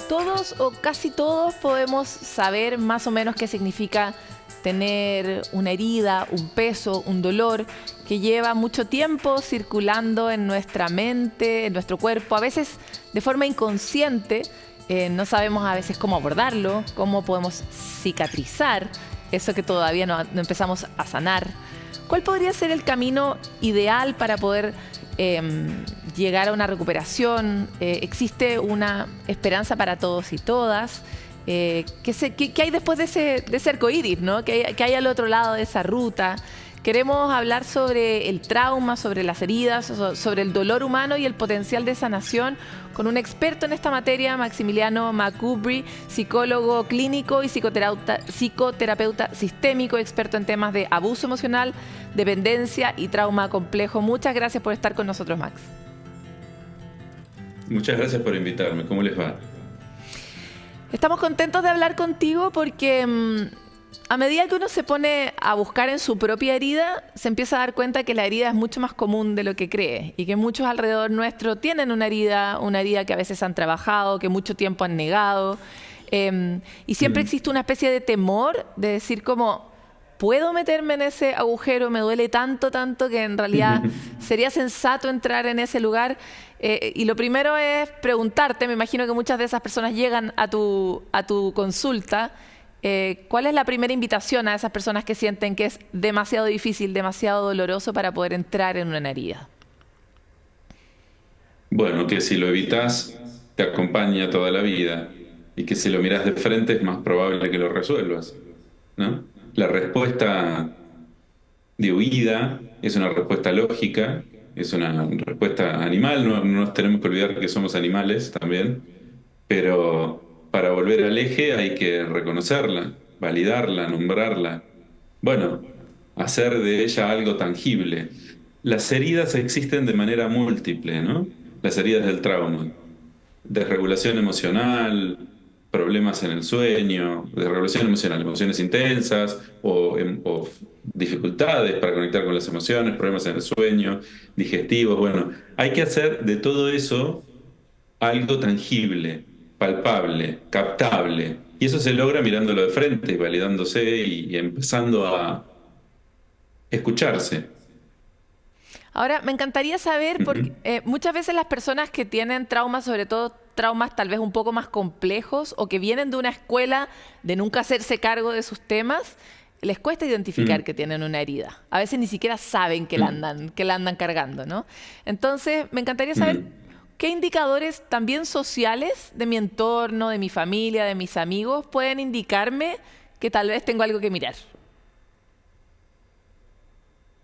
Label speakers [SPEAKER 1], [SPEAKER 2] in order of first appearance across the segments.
[SPEAKER 1] Todos o casi todos podemos saber más o menos qué significa tener una herida, un peso, un dolor que lleva mucho tiempo circulando en nuestra mente, en nuestro cuerpo, a veces de forma inconsciente. No sabemos a veces cómo abordarlo, cómo podemos cicatrizar eso que todavía no empezamos a sanar. ¿Cuál podría ser el camino ideal para poder llegar a una recuperación? ¿Existe una esperanza para todos y todas? ¿Qué hay después de ese arcoíris, ¿no? ¿Qué hay al otro lado de esa ruta? Queremos hablar sobre el trauma, sobre las heridas, sobre el dolor humano y el potencial de sanación con un experto en esta materia, Maximiliano McCoubrey, psicólogo clínico y psicoterapeuta sistémico, experto en temas de abuso emocional, dependencia y trauma complejo. Muchas gracias por estar con nosotros, Max.
[SPEAKER 2] Muchas gracias por invitarme. ¿Cómo les va?
[SPEAKER 1] Estamos contentos de hablar contigo porque a medida que uno se pone a buscar en su propia herida, se empieza a dar cuenta que la herida es mucho más común de lo que cree y que muchos alrededor nuestro tienen una herida que a veces han trabajado, que mucho tiempo han negado. Y siempre existe una especie de temor de decir como, ¿puedo meterme en ese agujero? Me duele tanto que en realidad sería sensato entrar en ese lugar. Y lo primero es preguntarte, me imagino que muchas de esas personas llegan a tu consulta. ¿Cuál es la primera invitación a esas personas que sienten que es demasiado difícil, demasiado doloroso para poder entrar en una herida?
[SPEAKER 2] Bueno, que si lo evitas, te acompaña toda la vida y que si lo miras de frente es más probable que lo resuelvas, ¿no? La respuesta de huida es una respuesta lógica, es una respuesta animal, no nos tenemos que olvidar que somos animales también, pero para volver al eje hay que reconocerla, validarla, nombrarla. Bueno, hacer de ella algo tangible. Las heridas existen de manera múltiple, ¿no? Las heridas del trauma. Desregulación emocional, problemas en el sueño, desregulación emocional, emociones intensas o dificultades para conectar con las emociones, problemas en el sueño, digestivos. Bueno, hay que hacer de todo eso algo tangible, palpable, captable. Y eso se logra mirándolo de frente, validándose y empezando a escucharse.
[SPEAKER 1] Ahora, me encantaría saber, porque
[SPEAKER 2] Ujú.
[SPEAKER 1] muchas veces las personas que tienen traumas, sobre todo traumas tal vez un poco más complejos o que vienen de una escuela de nunca hacerse cargo de sus temas, les cuesta identificar
[SPEAKER 2] Mm,
[SPEAKER 1] que tienen una herida. A veces ni siquiera saben
[SPEAKER 2] mm,
[SPEAKER 1] que la andan cargando, ¿no? Entonces, me encantaría saber
[SPEAKER 2] mm.
[SPEAKER 1] qué indicadores también sociales de mi entorno, de mi familia, de mis amigos, pueden indicarme que tal vez tengo algo que mirar.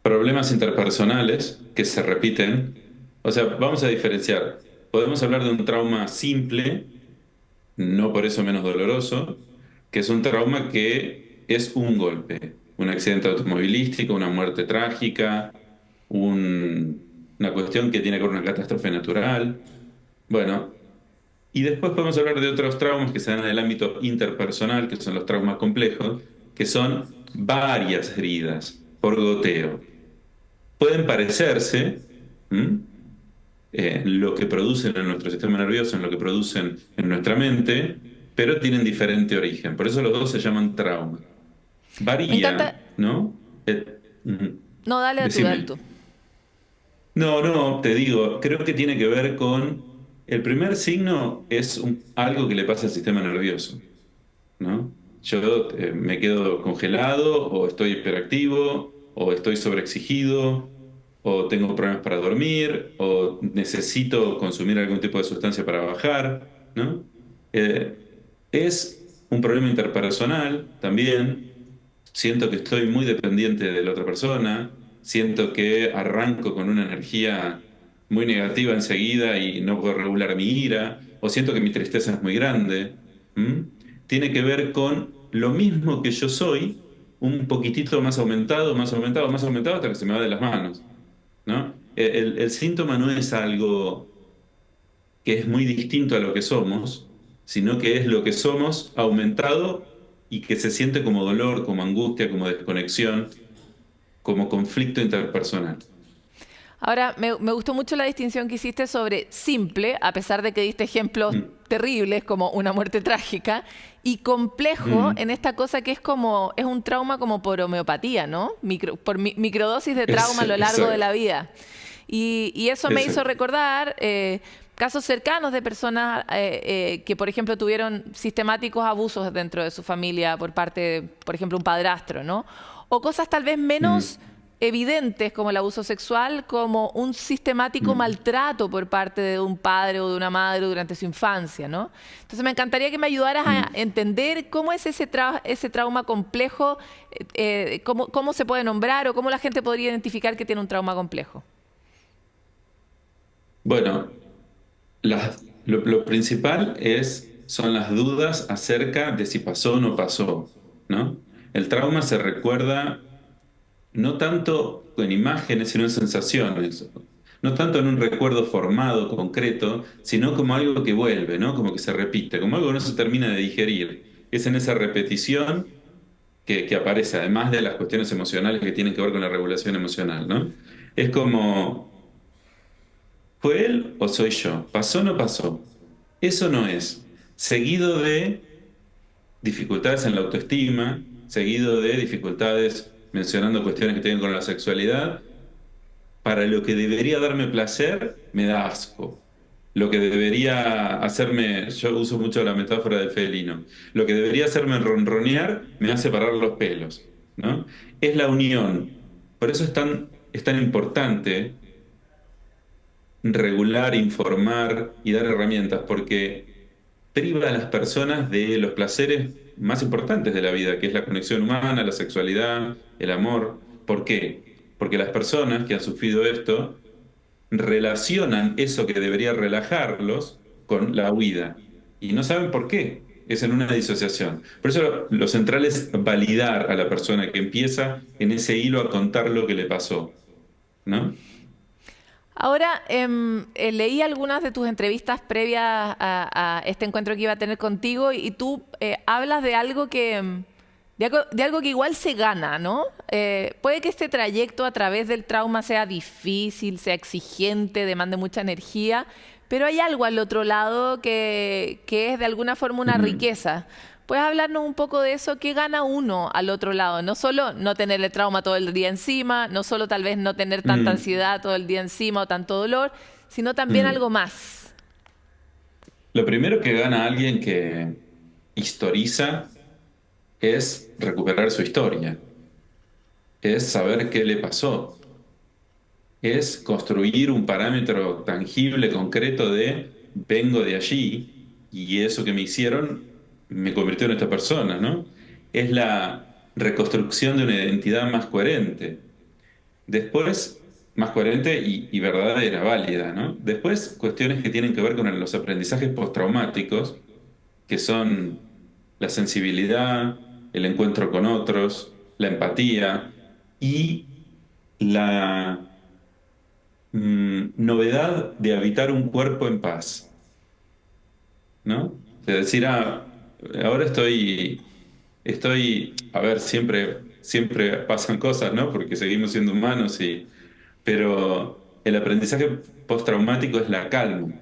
[SPEAKER 2] Problemas interpersonales que se repiten. O sea, vamos a diferenciar. Podemos hablar de un trauma simple, no por eso menos doloroso, que es un trauma que es un golpe, un accidente automovilístico, una muerte trágica, una cuestión que tiene que ver con una catástrofe natural. Bueno, y después podemos hablar de otros traumas que se dan en el ámbito interpersonal, que son los traumas complejos, que son varias heridas por goteo. Pueden parecerse, ¿m? Lo que producen en nuestro sistema nervioso, en lo que producen en nuestra mente, pero tienen diferente origen. Por eso los dos se llaman trauma.
[SPEAKER 1] Me encanta...
[SPEAKER 2] Varía, ¿no?
[SPEAKER 1] No, dale
[SPEAKER 2] Decime.
[SPEAKER 1] tú.
[SPEAKER 2] No, te digo, creo que tiene que ver con... El primer signo es algo que le pasa al sistema nervioso, ¿no? Yo me quedo congelado o estoy hiperactivo o estoy sobreexigido o tengo problemas para dormir o necesito consumir algún tipo de sustancia para bajar, ¿no? Eh, es un problema interpersonal también. Siento que estoy muy dependiente de la otra persona, siento que arranco con una energía muy negativa enseguida y no puedo regular mi ira, o siento que mi tristeza es muy grande. ¿M? Tiene que ver con lo mismo que yo soy, un poquitito más aumentado, más aumentado, más aumentado hasta que se me va de las manos, ¿no? El síntoma no es algo que es muy distinto a lo que somos, sino que es lo que somos aumentado y que se siente como dolor, como angustia, como desconexión, como conflicto interpersonal.
[SPEAKER 1] Ahora, me gustó mucho la distinción que hiciste sobre simple, a pesar de que diste ejemplos
[SPEAKER 2] Mm,
[SPEAKER 1] terribles como una muerte trágica, y complejo
[SPEAKER 2] mm,
[SPEAKER 1] en esta cosa que es como, es un trauma como por homeopatía, ¿no? Microdosis de trauma a lo largo de la
[SPEAKER 2] exacto,
[SPEAKER 1] vida. Y eso me hizo
[SPEAKER 2] exacto.
[SPEAKER 1] recordar casos cercanos de personas que, por ejemplo, tuvieron sistemáticos abusos dentro de su familia por parte de, por ejemplo, un padrastro, ¿no? O cosas tal vez
[SPEAKER 2] Mm,
[SPEAKER 1] menos evidentes como el abuso sexual, como un sistemático
[SPEAKER 2] mm,
[SPEAKER 1] maltrato por parte de un padre o de una madre durante su infancia, ¿no? Entonces me encantaría que me ayudaras a
[SPEAKER 2] mm.
[SPEAKER 1] entender cómo es ese trauma complejo, cómo se puede nombrar o cómo la gente podría identificar que tiene un trauma complejo.
[SPEAKER 2] Bueno, lo principal son las dudas acerca de si pasó o no pasó, ¿no? El trauma se recuerda no tanto en imágenes, sino en sensaciones. No tanto en un recuerdo formado, concreto, sino como algo que vuelve, ¿no? Como que se repite, como algo que no se termina de digerir. Es en esa repetición que aparece, además de las cuestiones emocionales que tienen que ver con la regulación emocional, ¿no? Es como, ¿fue él o soy yo? ¿Pasó o no pasó? Eso no es. Seguido de dificultades en la autoestima, seguido de dificultades mencionando cuestiones que tienen con la sexualidad. Para lo que debería darme placer, me da asco. Lo que debería hacerme, yo uso mucho la metáfora del felino, lo que debería hacerme ronronear me hace parar los pelos, ¿no? Es la unión. Por eso es tan importante regular, informar y dar herramientas, porque priva a las personas de los placeres más importantes de la vida, que es la conexión humana, la sexualidad, el amor. ¿Por qué? Porque las personas que han sufrido esto relacionan eso que debería relajarlos con la huida y no saben por qué. Es en una disociación. Por eso lo central es validar a la persona que empieza en ese hilo a contar lo que le pasó, ¿no?
[SPEAKER 1] Ahora, leí algunas de tus entrevistas previas a este encuentro que iba a tener contigo y tú hablas de algo de algo que igual se gana, ¿no? Puede que este trayecto a través del trauma sea difícil, sea exigente, demande mucha energía, pero hay algo al otro lado que es de alguna forma una
[SPEAKER 2] Mm,
[SPEAKER 1] riqueza. ¿Puedes hablarnos un poco de eso? ¿Qué gana uno al otro lado? No solo no tener el trauma todo el día encima, no solo tal vez no tener tanta
[SPEAKER 2] mm,
[SPEAKER 1] ansiedad todo el día encima o tanto dolor, sino también algo
[SPEAKER 2] mm.
[SPEAKER 1] más.
[SPEAKER 2] Lo primero que gana alguien que historiza es recuperar su historia, es saber qué le pasó, es construir un parámetro tangible, concreto de vengo de allí y eso que me hicieron me convirtió en esta persona, ¿no? Es la reconstrucción de una identidad más coherente. Después, más coherente y verdadera, válida, ¿no? Después, cuestiones que tienen que ver con los aprendizajes postraumáticos, que son la sensibilidad, el encuentro con otros, la empatía y la novedad de habitar un cuerpo en paz, ¿no? De decir, ahora a ver, siempre pasan cosas, ¿no? Porque seguimos siendo humanos pero el aprendizaje postraumático es la calma,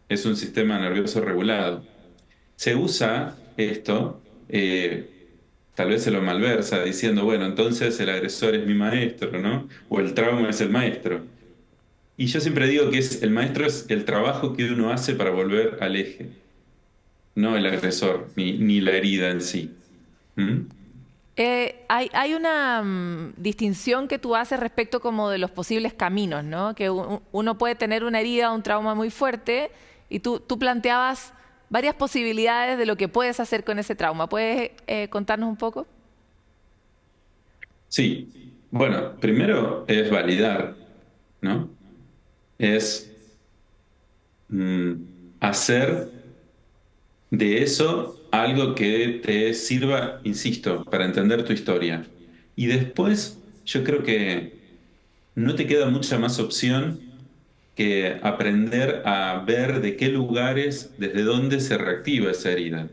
[SPEAKER 2] es un sistema nervioso regulado. Se usa esto, tal vez se lo malversa diciendo, bueno, entonces el agresor es mi maestro, ¿no? O el trauma es el maestro. Y yo siempre digo que el maestro es el trabajo que uno hace para volver al eje, no el agresor, ni la herida en sí. ¿Mm?
[SPEAKER 1] Hay una distinción que tú haces respecto como de los posibles caminos, ¿no? Que uno puede tener una herida, un trauma muy fuerte y tú planteabas varias posibilidades de lo que puedes hacer con ese trauma. ¿Puedes contarnos un poco?
[SPEAKER 2] Sí, bueno, primero es validar, ¿no? Es hacer de eso algo que te sirva, insisto, para entender tu historia. Y después yo creo que no te queda mucha más opción que aprender a ver de qué lugares, desde dónde se reactiva esa herida.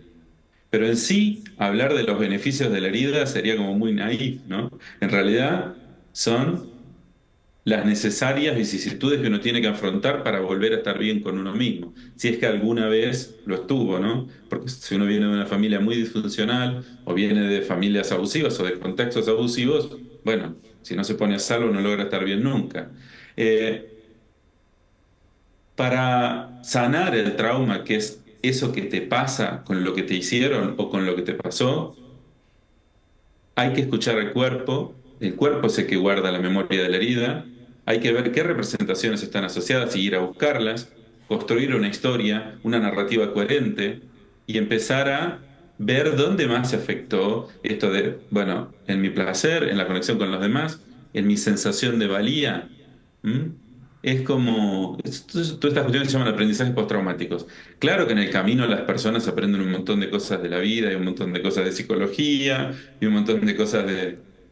[SPEAKER 2] Pero en sí, hablar de los beneficios de la herida sería como muy naif, ¿no? En realidad son las necesarias vicisitudes que uno tiene que afrontar para volver a estar bien con uno mismo, si es que alguna vez lo estuvo, ¿no? Porque si uno viene de una familia muy disfuncional o viene de familias abusivas o de contextos abusivos, bueno, si no se pone a salvo no logra estar bien nunca. Eh, para sanar el trauma, que es eso que te pasa con lo que te hicieron o con lo que te pasó, hay que escuchar al cuerpo, el cuerpo es el que guarda la memoria de la herida, hay que ver qué representaciones están asociadas y ir a buscarlas, construir una historia, una narrativa coherente y empezar a ver dónde más se afectó esto de, bueno, en mi placer, en la conexión con los demás, en mi sensación de valía. ¿Mm? Es como, todas estas cuestiones se llaman aprendizajes postraumáticos. Claro que en el camino las personas aprenden un montón de cosas de la vida y un montón de cosas de psicología y un montón de cosas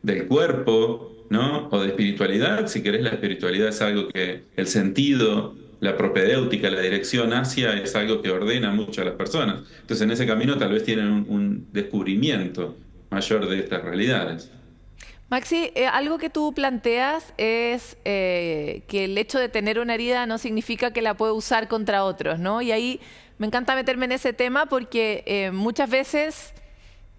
[SPEAKER 2] del cuerpo, ¿no? O de espiritualidad. Si querés, la espiritualidad es algo que el sentido, la propedéutica, la dirección hacia es algo que ordena mucho a las personas. Entonces, en ese camino tal vez tienen un descubrimiento mayor de estas realidades.
[SPEAKER 1] Maxi, algo que tú planteas es que el hecho de tener una herida no significa que la puedo usar contra otros, ¿no? Y ahí me encanta meterme en ese tema porque muchas veces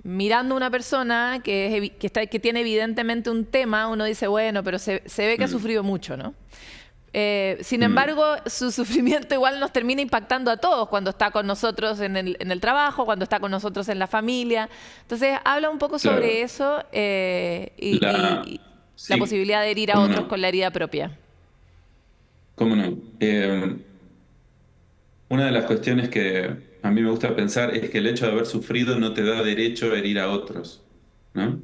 [SPEAKER 1] mirando a una persona que tiene evidentemente un tema, uno dice, bueno, pero se ve que ha
[SPEAKER 2] Mm,
[SPEAKER 1] sufrido mucho, ¿no? Sin
[SPEAKER 2] mm,
[SPEAKER 1] embargo, su sufrimiento igual nos termina impactando a todos cuando está con nosotros en el trabajo, cuando está con nosotros en la familia. Entonces, habla un poco sobre
[SPEAKER 2] claro.
[SPEAKER 1] eso y la
[SPEAKER 2] Sí,
[SPEAKER 1] posibilidad de herir a
[SPEAKER 2] cómo
[SPEAKER 1] otros
[SPEAKER 2] no,
[SPEAKER 1] con la herida propia.
[SPEAKER 2] cómo no. Una de las cuestiones que a mí me gusta pensar es que el hecho de haber sufrido no te da derecho a herir a otros, ¿no?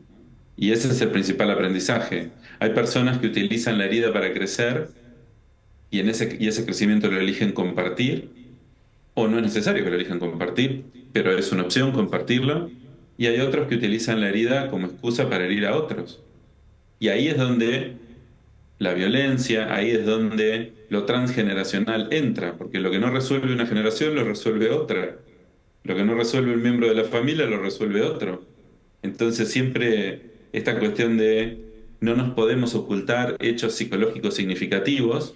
[SPEAKER 2] Y ese es el principal aprendizaje. Hay personas que utilizan la herida para crecer y ese crecimiento lo eligen compartir, o no es necesario que lo elijan compartir, pero es una opción compartirlo. Y hay otros que utilizan la herida como excusa para herir a otros. Y ahí es donde la violencia, ahí es donde lo transgeneracional entra, porque lo que no resuelve una generación lo resuelve otra. Lo que no resuelve un miembro de la familia lo resuelve otro. Entonces siempre esta cuestión de no nos podemos ocultar hechos psicológicos significativos,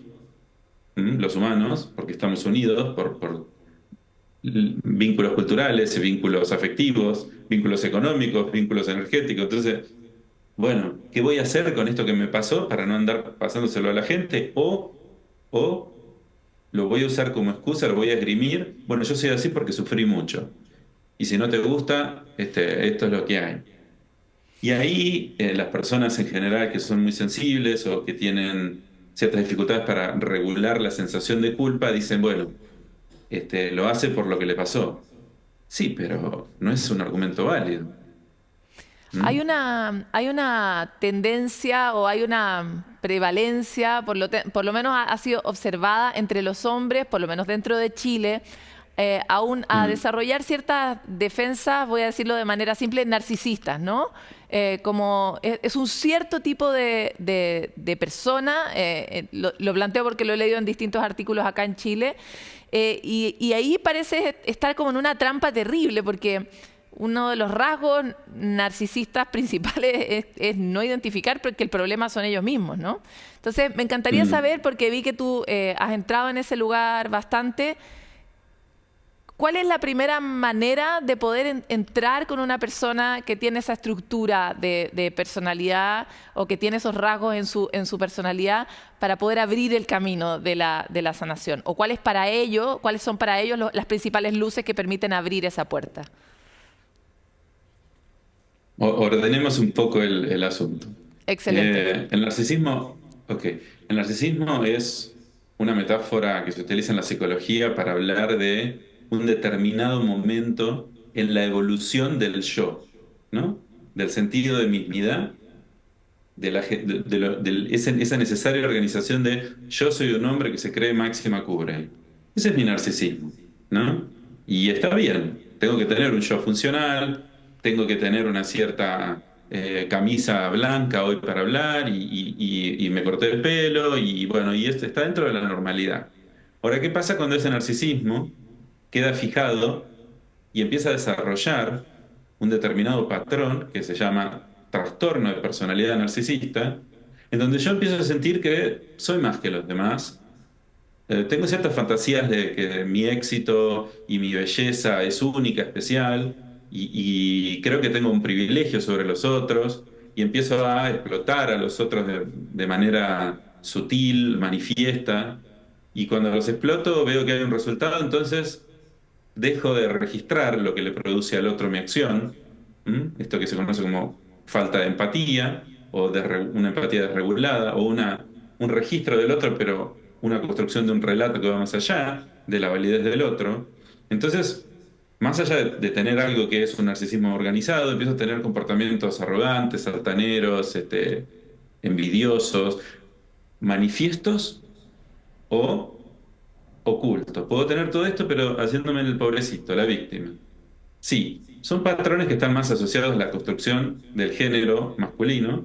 [SPEAKER 2] los humanos, porque estamos unidos por vínculos culturales, vínculos afectivos, vínculos económicos, vínculos energéticos. Entonces, bueno, ¿qué voy a hacer con esto que me pasó para no andar pasándoselo a la gente? O lo voy a usar como excusa, lo voy a esgrimir. Bueno, yo soy así porque sufrí mucho. Y si no te gusta, esto es lo que hay. Y ahí las personas en general que son muy sensibles o que tienen ciertas dificultades para regular la sensación de culpa, dicen, bueno, lo hace por lo que le pasó. Sí, pero no es un argumento válido. ¿Mm?
[SPEAKER 1] Hay una tendencia o hay una prevalencia, por lo menos ha sido observada entre los hombres, por lo menos dentro de Chile, aún a
[SPEAKER 2] Mm,
[SPEAKER 1] desarrollar ciertas defensas, voy a decirlo de manera simple, narcisistas, ¿no? Como es un cierto tipo de persona, lo planteo porque lo he leído en distintos artículos acá en Chile, y ahí parece estar como en una trampa terrible, porque uno de los rasgos narcisistas principales es no identificar porque el problema son ellos mismos, ¿no? Entonces, me encantaría
[SPEAKER 2] mm.
[SPEAKER 1] saber, porque vi que tú has entrado en ese lugar bastante, ¿cuál es la primera manera de poder entrar con una persona que tiene esa estructura de personalidad o que tiene esos rasgos en su personalidad para poder abrir el camino de la sanación? ¿O cuáles son para ellos las principales luces que permiten abrir esa puerta?
[SPEAKER 2] Ordenemos un poco el asunto.
[SPEAKER 1] Excelente.
[SPEAKER 2] El narcisismo, ok, el narcisismo es una metáfora que se utiliza en la psicología para hablar de un determinado momento en la evolución del yo, ¿no? Del sentido de mismidad, esa necesaria organización de yo soy un hombre que se cree máxima cubre. Ese es mi narcisismo, ¿no? Y está bien, tengo que tener un yo funcional, tengo que tener una cierta camisa blanca hoy para hablar y me corté el pelo y bueno, y esto está dentro de la normalidad. Ahora, ¿qué pasa cuando ese narcisismo queda fijado y empieza a desarrollar un determinado patrón que se llama trastorno de personalidad narcisista, en donde yo empiezo a sentir que soy más que los demás. Tengo ciertas fantasías de que mi éxito y mi belleza es única, especial, y creo que tengo un privilegio sobre los otros, y empiezo a explotar a los otros de manera sutil, manifiesta, y cuando los exploto veo que hay un resultado, entonces dejo de registrar lo que le produce al otro mi acción, esto que se conoce como falta de empatía, o una empatía desregulada, o un registro del otro, pero una construcción de un relato que va más allá de la validez del otro. Entonces, más allá de tener algo que es un narcisismo organizado, empiezo a tener comportamientos arrogantes, altaneros, envidiosos, manifiestos o ocultos. Puedo tener todo esto, pero haciéndome el pobrecito, la víctima. Sí, son patrones que están más asociados a la construcción del género masculino,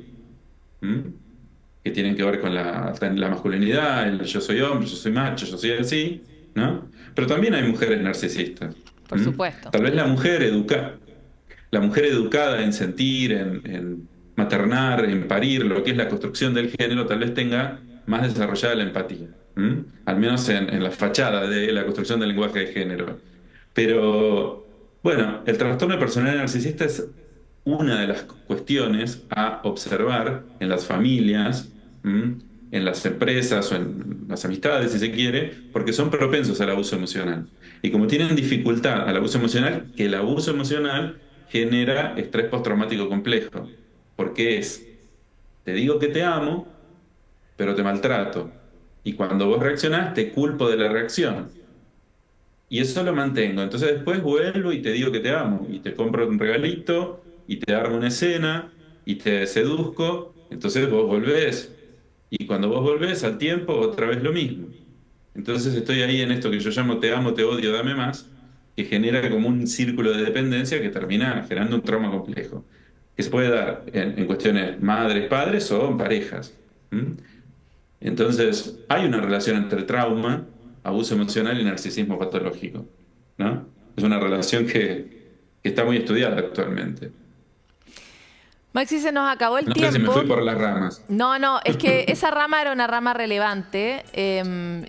[SPEAKER 2] ¿m? Que tienen que ver con la masculinidad, el yo soy hombre, yo soy macho, yo soy así, ¿no? Pero también hay mujeres narcisistas.
[SPEAKER 1] Por supuesto.
[SPEAKER 2] Tal vez la mujer educada en sentir, en maternar, en parir, lo que es la construcción del género, tal vez tenga más desarrollada la empatía. Al menos en la fachada de la construcción del lenguaje de género. Pero, bueno, el trastorno de personalidad narcisista es una de las cuestiones a observar en las familias, en las empresas o en las amistades, si se quiere, porque son propensos al abuso emocional. Y como tienen dificultad al abuso emocional, que el abuso emocional genera estrés postraumático complejo, porque te digo que te amo, pero te maltrato. Y cuando vos reaccionás, te culpo de la reacción. Y eso lo mantengo. Entonces después vuelvo y te digo que te amo. Y te compro un regalito, y te armo una escena, y te seduzco. Entonces vos volvés. Y cuando vos volvés al tiempo, otra vez lo mismo. Entonces estoy ahí en esto que yo llamo te amo, te odio, dame más, que genera como un círculo de dependencia que termina generando un trauma complejo, que se puede dar en cuestiones madres, padres o en parejas. Entonces, hay una relación entre trauma, abuso emocional y narcisismo patológico, ¿no? Es una relación que está muy estudiada actualmente.
[SPEAKER 1] Maxi, se nos acabó el
[SPEAKER 2] No sé si me
[SPEAKER 1] tiempo.
[SPEAKER 2] fui por las ramas.
[SPEAKER 1] No, es que esa rama era una rama relevante.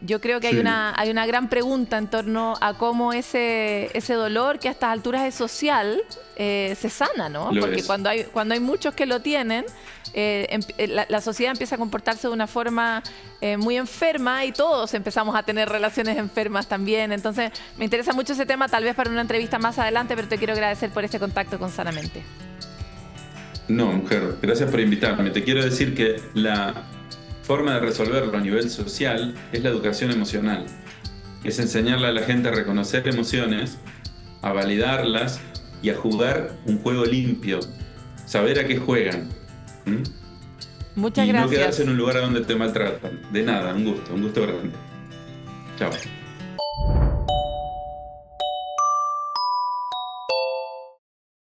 [SPEAKER 1] Yo creo que
[SPEAKER 2] Sí.
[SPEAKER 1] hay una gran pregunta en torno a cómo ese dolor que a estas alturas es social se sana, ¿no?
[SPEAKER 2] Lo
[SPEAKER 1] Porque
[SPEAKER 2] es.
[SPEAKER 1] cuando hay muchos que lo tienen, la sociedad empieza a comportarse de una forma muy enferma y todos empezamos a tener relaciones enfermas también. Entonces, me interesa mucho ese tema, tal vez para una entrevista más adelante, pero te quiero agradecer por este contacto con Sanamente.
[SPEAKER 2] No, mujer, gracias por invitarme. Te quiero decir que la forma de resolverlo a nivel social es la educación emocional. Es enseñarle a la gente a reconocer emociones, a validarlas y a jugar un juego limpio. Saber a qué juegan.
[SPEAKER 1] Muchas
[SPEAKER 2] y
[SPEAKER 1] gracias.
[SPEAKER 2] no quedarse en un lugar donde te maltratan. De nada, un gusto grande. Chao.